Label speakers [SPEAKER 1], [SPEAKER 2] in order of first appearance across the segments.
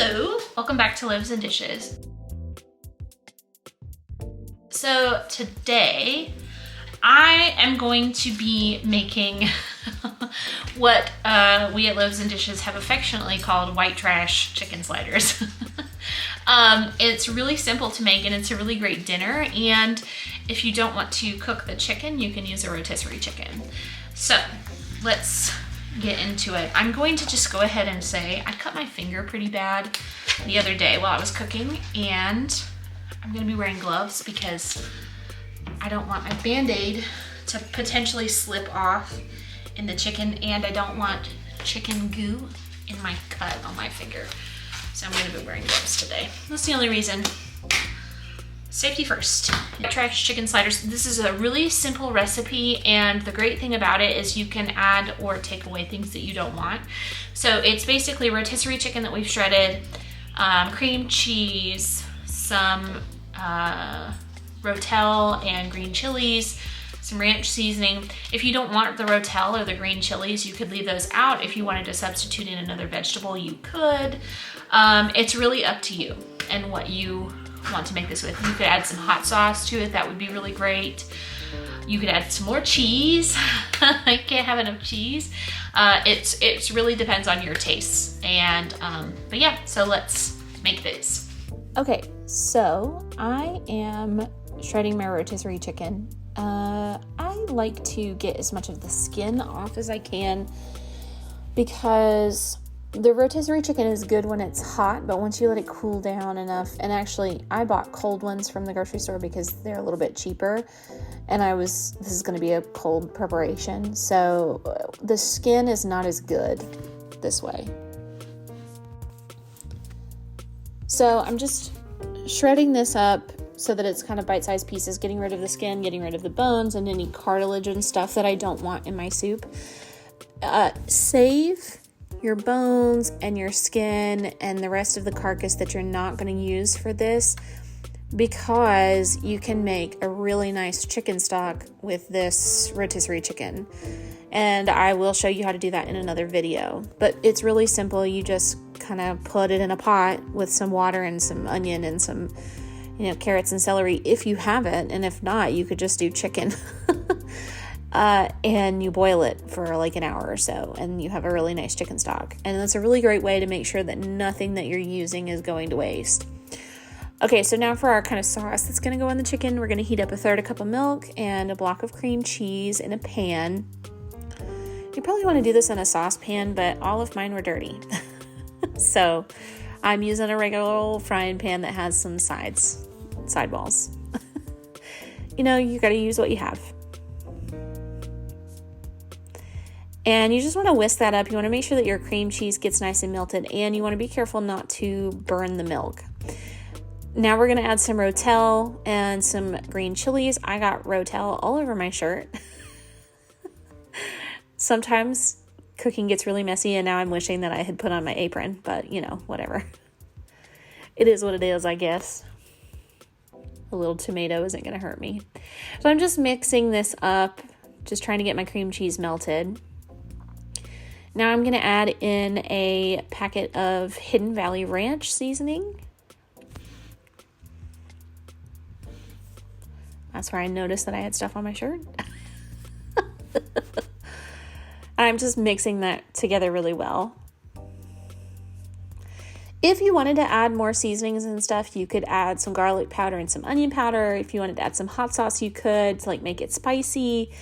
[SPEAKER 1] Hello, welcome back to Loaves and Dishes. So today I am going to be making what we at Loaves and Dishes have affectionately called white trash chicken sliders. It's really simple to make and it's a really great dinner, and if you don't want to cook the chicken, you can use a rotisserie chicken. So let's get into it. I'm going to just go ahead and say I cut my finger pretty bad the other day while I was cooking, and I'm gonna be wearing gloves because I don't want my Band-Aid to potentially slip off in the chicken, and I don't want chicken goo in my cut on my finger. So I'm gonna be wearing gloves today. That's the only reason. Safety first. Trash chicken sliders. This is a really simple recipe, and the great thing about it is you can add or take away things that you don't want. So it's basically rotisserie chicken that we've shredded, cream cheese, some Rotel and green chilies, some ranch seasoning. If you don't want the Rotel or the green chilies, you could leave those out. If you wanted to substitute in another vegetable, you could. It's really up to you and what you want to make this with. You could add some hot sauce to it. That would be really great. You could add some more cheese. I can't have enough cheese. It really depends on your tastes. And but yeah, so let's make this. Okay, so I am shredding my rotisserie chicken. I like to get as much of the skin off as I can because the rotisserie chicken is good when it's hot, but once you let it cool down enough, and actually I bought cold ones from the grocery store because they're a little bit cheaper, and this is going to be a cold preparation, so the skin is not as good this way. So I'm just shredding this up so that it's kind of bite-sized pieces, getting rid of the skin, getting rid of the bones, and any cartilage and stuff that I don't want in my soup. Save your bones and your skin and the rest of the carcass that you're not going to use for this, because you can make a really nice chicken stock with this rotisserie chicken. And I will show you how to do that in another video. But it's really simple. You just kind of put it in a pot with some water and some onion and some, carrots and celery if you have it. And if not, you could just do chicken. And you boil it for like an hour or so, and you have a really nice chicken stock. And that's a really great way to make sure that nothing that you're using is going to waste. Okay, so now for our kind of sauce that's going to go on the chicken, we're going to heat up 1/3 cup of milk and a block of cream cheese in a pan. You probably want to do this in a saucepan, but all of mine were dirty. So I'm using a regular old frying pan that has some sidewalls. You got to use what you have. And you just want to whisk that up. You want to make sure that your cream cheese gets nice and melted, and you want to be careful not to burn the milk. Now we're going to add some Rotel and some green chilies. I got Rotel all over my shirt. Sometimes cooking gets really messy, and now I'm wishing that I had put on my apron, but whatever. It is what it is, I guess. A little tomato isn't going to hurt me. So I'm just mixing this up, just trying to get my cream cheese melted. Now I'm going to add in a packet of Hidden Valley Ranch seasoning. That's where I noticed that I had stuff on my shirt. I'm just mixing that together really well. If you wanted to add more seasonings and stuff, you could add some garlic powder and some onion powder. If you wanted to add some hot sauce, you could to make it spicy.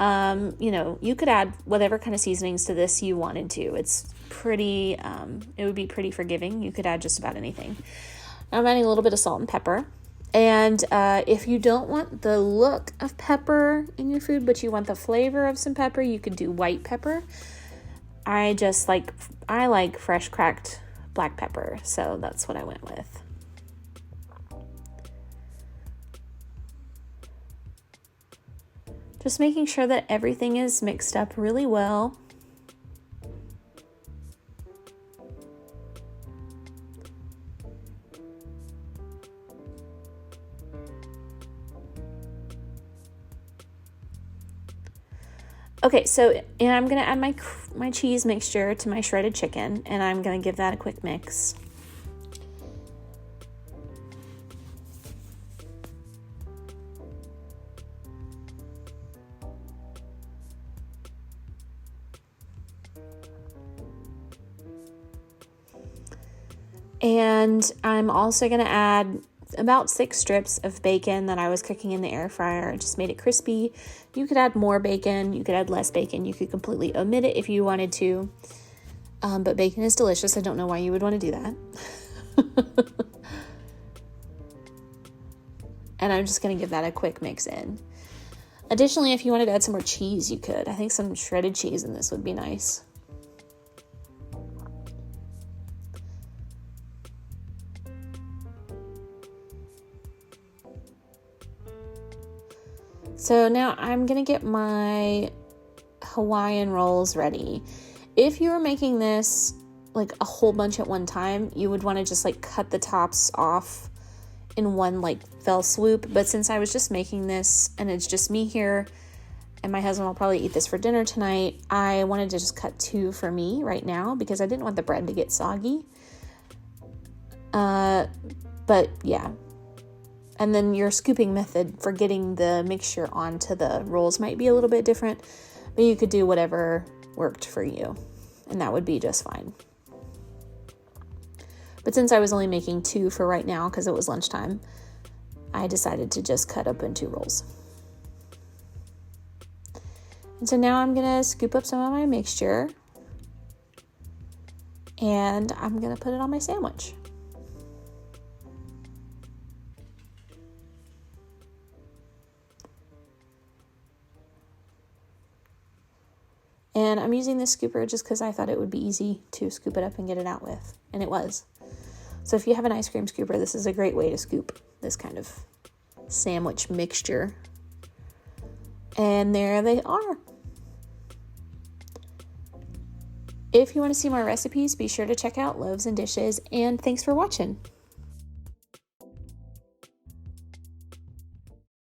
[SPEAKER 1] You could add whatever kind of seasonings to this you wanted to. It's pretty, it would be pretty forgiving. You could add just about anything. I'm adding a little bit of salt and pepper. And if you don't want the look of pepper in your food, but you want the flavor of some pepper, you could do white pepper. I like fresh cracked black pepper, so that's what I went with. Just making sure that everything is mixed up really well. Okay, so and I'm going to add my cheese mixture to my shredded chicken, and I'm going to give that a quick mix.
[SPEAKER 2] And I'm also going to add about 6 strips of bacon that I was cooking in the air fryer. It just made it crispy. You could add more bacon. You could add less bacon. You could completely omit it if you wanted to. But bacon is delicious. I don't know why you would want to do that. And I'm just going to give that a quick mix in. Additionally, if you wanted to add some more cheese, you could. I think some shredded cheese in this would be nice. So now I'm going to get my Hawaiian rolls ready. If you were making this like a whole bunch at one time, you would want to just like cut the tops off in one like fell swoop. But since I was just making this and it's just me here and my husband will probably eat this for dinner tonight, I wanted to just cut 2 for me right now because I didn't want the bread to get soggy. But yeah. And then your scooping method for getting the mixture onto the rolls might be a little bit different, but you could do whatever worked for you, and that would be just fine. But since I was only making 2 for right now because it was lunchtime, I decided to just cut up in 2 rolls. And so now I'm going to scoop up some of my mixture, and I'm going to put it on my sandwich. And I'm using this scooper just because I thought it would be easy to scoop it up and get it out with. And it was. So if you have an ice cream scooper, this is a great way to scoop this kind of sandwich mixture. And there they are. If you want to see more recipes, be sure to check out Loaves and Dishes. And thanks for watching.